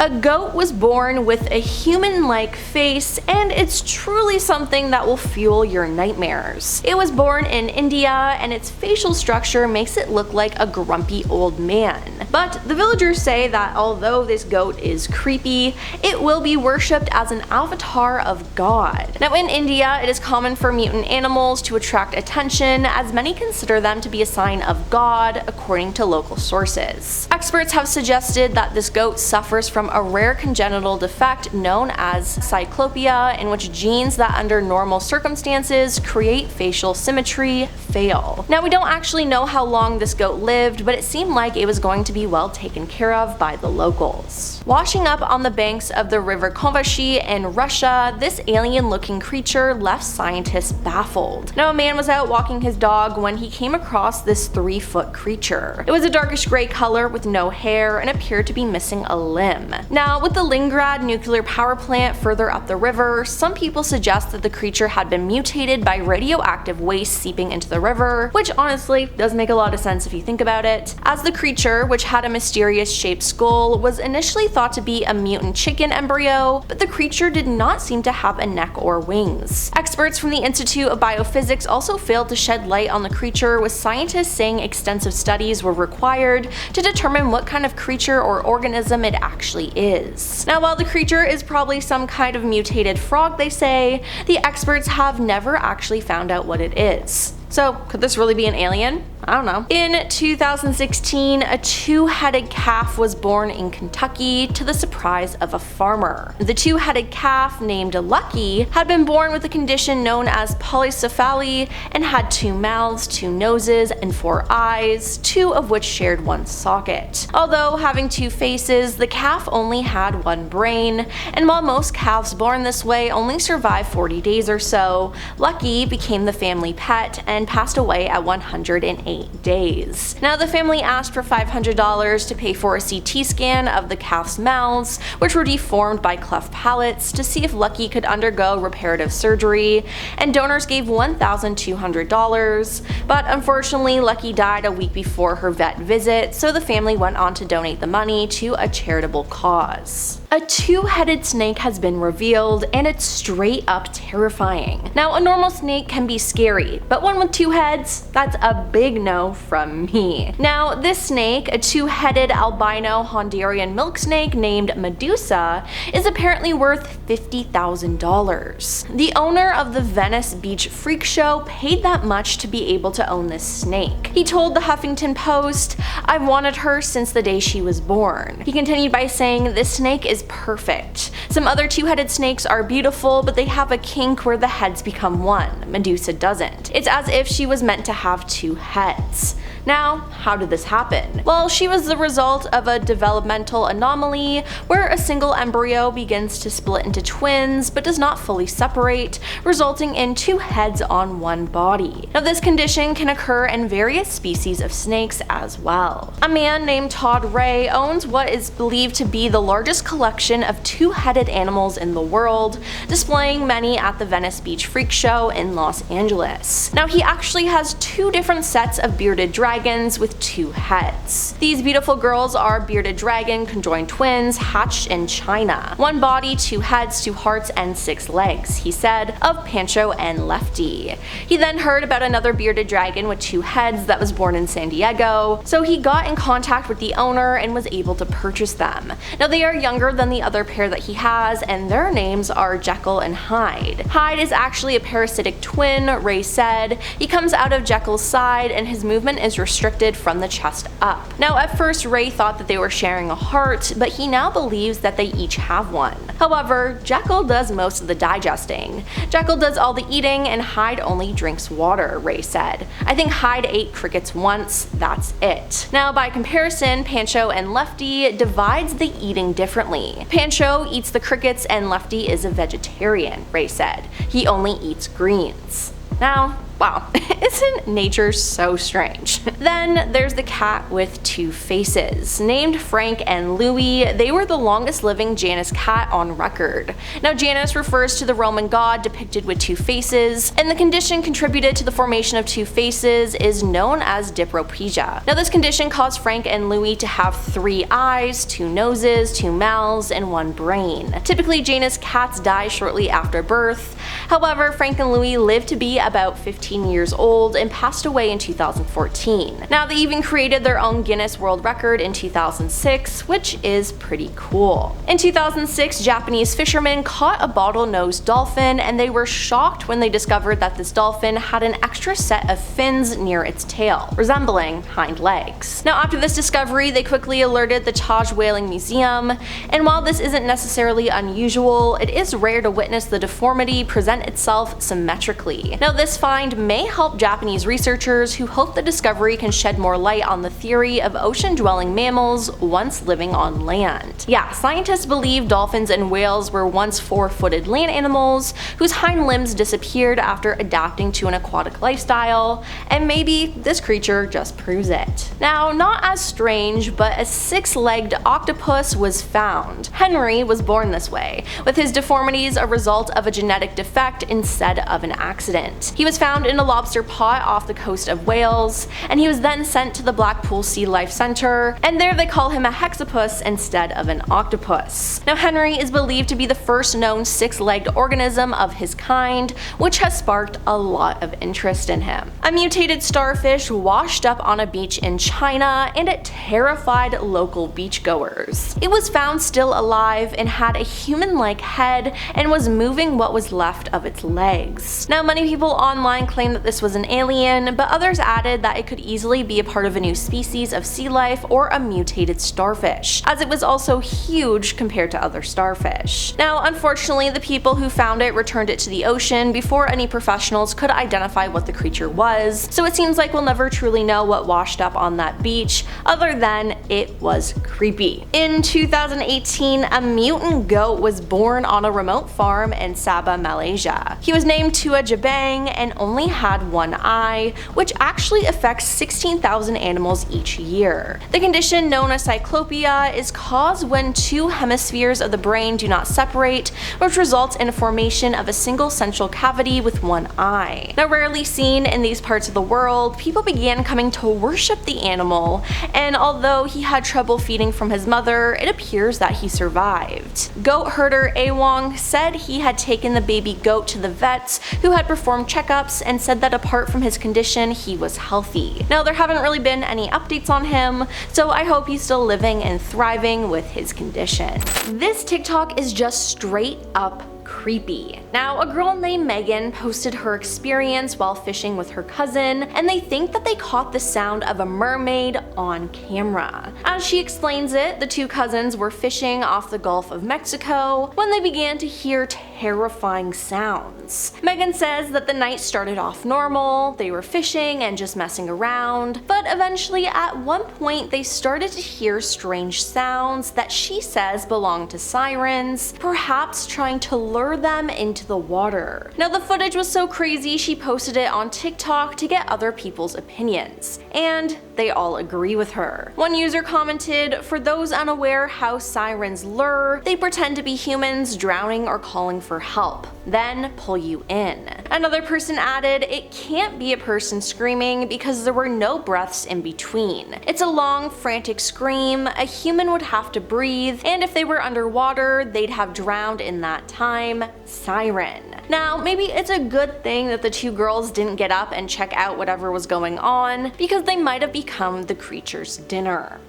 A goat was born with a human-like face, and it's truly something that will fuel your nightmares. It was born in India, and its facial structure makes it look like a grumpy old man. But the villagers say that although this goat is creepy, it will be worshipped as an avatar of God. Now in India, it is common for mutant animals to attract attention, as many consider them to be a sign of God, according to local sources. Experts have suggested that this goat suffers from a rare congenital defect known as cyclopia, in which genes that under normal circumstances create facial symmetry fail. Now we don't actually know how long this goat lived, but it seemed like it was going to be well taken care of by the locals. Washing up on the banks of the river Konvashi in Russia, this alien-looking creature left scientists baffled. Now a man was out walking his dog when he came across this 3-foot creature. It was a darkish gray color with no hair and appeared to be missing a limb. Now with the Lingrad nuclear power plant further up the river, some people suggest that the creature had been mutated by radioactive waste seeping into the river, which honestly does make a lot of sense if you think about it, as the creature, which had a mysterious shaped skull, was initially thought to be a mutant chicken embryo, but the creature did not seem to have a neck or wings. Experts from the Institute of Biophysics also failed to shed light on the creature, with scientists saying extensive studies were required to determine what kind of creature or organism it actually is. Now while the creature is probably some kind of mutated frog, they say, the experts have never actually found out what it is. So could this really be an alien? I don't know. In 2016, a two-headed calf was born in Kentucky to the surprise of a farmer. The two-headed calf, named Lucky, had been born with a condition known as polycephaly and had 2 mouths, 2 noses, and 4 eyes, 2 of which shared one socket. Although having 2 faces, the calf only had 1 brain, and while most calves born this way only survive 40 days or so, Lucky became the family pet and passed away at 108 days. Now the family asked for $500 to pay for a CT scan of the calf's mouths, which were deformed by cleft palates, to see if Lucky could undergo reparative surgery, and donors gave $1,200, but unfortunately Lucky died a week before her vet visit, so the family went on to donate the money to a charitable cause. A two-headed snake has been revealed, and it's straight up terrifying. Now, a normal snake can be scary, but one with 2 heads, that's a big no from me. Now, this snake, a 2-headed albino Honduran milk snake named Medusa, is apparently worth $50,000. The owner of the Venice Beach Freak Show paid that much to be able to own this snake. He told the Huffington Post, "I've wanted her since the day she was born." He continued by saying, "This snake is perfect. Some other 2-headed snakes are beautiful, but they have a kink where the heads become one. Medusa doesn't. It's as if she was meant to have 2 heads." Now, how did this happen? Well, she was the result of a developmental anomaly where a single embryo begins to split into twins but does not fully separate, resulting in 2 heads on 1 body. Now, this condition can occur in various species of snakes as well. A man named Todd Ray owns what is believed to be the largest collection of 2-headed animals in the world, displaying many at the Venice Beach Freak Show in Los Angeles. Now, he actually has 2 different sets of bearded dragons with 2 heads. These beautiful girls are bearded dragon conjoined twins hatched in China. 1 body, 2 heads, 2 hearts, and 6 legs, he said, of Pancho and Lefty. He then heard about another bearded dragon with 2 heads that was born in San Diego, so he got in contact with the owner and was able to purchase them. Now they are younger than the other pair that he has, and their names are Jekyll and Hyde. Hyde is actually a parasitic twin, Ray said. He comes out of Jekyll's side and his movement is restricted from the chest up. Now at first Ray thought that they were sharing a heart, but he now believes that they each have one. However, Jekyll does most of the digesting. Jekyll does all the eating and Hyde only drinks water, Ray said. I think Hyde ate crickets once, that's it. Now by comparison, Pancho and Lefty divides the eating differently. Pancho eats the crickets and Lefty is a vegetarian, Ray said. He only eats greens. Now, Wow, isn't nature so strange? Then there's the cat with two faces. Named Frank and Louis, they were the longest living Janus cat on record. Now Janus refers to the Roman god depicted with two faces, and the condition contributed to the formation of two faces is known as diplopecia. Now this condition caused Frank and Louis to have 3 eyes, 2 noses, 2 mouths, and 1 brain. Typically Janus cats die shortly after birth. However, Frank and Louis lived to be about 15 years old and passed away in 2014. Now they even created their own Guinness World Record in 2006, which is pretty cool. In 2006, Japanese fishermen caught a bottlenosed dolphin, and they were shocked when they discovered that this dolphin had an extra set of fins near its tail, resembling hind legs. Now after this discovery, they quickly alerted the Taj Whaling Museum, and while this isn't necessarily unusual, it is rare to witness the deformity present itself symmetrically. Now this find may help Japanese researchers who hope the discovery can shed more light on the theory of ocean-dwelling mammals once living on land. Yeah, scientists believe dolphins and whales were once 4-footed land animals whose hind limbs disappeared after adapting to an aquatic lifestyle, and maybe this creature just proves it. Now, not as strange, but a 6-legged octopus was found. Henry was born this way, with his deformities a result of a genetic defect instead of an accident. He was found in a lobster pot off the coast of Wales, and he was then sent to the Blackpool Sea Life Centre, and there they call him a hexapus instead of an octopus. Now Henry is believed to be the first known 6-legged organism of his kind, which has sparked a lot of interest in him. A mutated starfish washed up on a beach in China, and it terrified local beachgoers. It was found still alive and had a human-like head and was moving what was left of its legs. Now many people online claim that this was an alien, but others added that it could easily be a part of a new species of sea life or a mutated starfish, as it was also huge compared to other starfish. Now unfortunately, the people who found it returned it to the ocean before any professionals could identify what the creature was, so it seems like we'll never truly know what washed up on that beach, other than it was creepy. In 2018, a mutant goat was born on a remote farm in Sabah, Malaysia. He was named Tua Jabang and only had 1 eye, which actually affects 16,000 animals each year. The condition known as cyclopia is caused when 2 hemispheres of the brain do not separate, which results in a formation of a single central cavity with 1 eye. Now rarely seen in these parts of the world, people began coming to worship the animal, and although he had trouble feeding from his mother, it appears that he survived. Goat herder Awong said he had taken the baby goat to the vets who had performed checkups and said that apart from his condition, he was healthy. Now there haven't really been any updates on him, so I hope he's still living and thriving with his condition. This TikTok is just straight up creepy. Now, a girl named Megan posted her experience while fishing with her cousin, and they think that they caught the sound of a mermaid on camera. As she explains it, the 2 cousins were fishing off the Gulf of Mexico when they began to hear terrifying sounds. Megan says that the night started off normal, they were fishing and just messing around, but eventually at one point they started to hear strange sounds that she says belonged to sirens, perhaps trying to lure them into the water. Now the footage was so crazy she posted it on TikTok to get other people's opinions, and they all agree with her. One user commented, "For those unaware how sirens lure, they pretend to be humans drowning or calling for help, then pull you in." Another person added, "It can't be a person screaming because there were no breaths in between. It's a long, frantic scream, a human would have to breathe, and if they were underwater, they'd have drowned in that time. Siren." Now, maybe it's a good thing that the 2 girls didn't get up and check out whatever was going on, because they might have become the creature's dinner.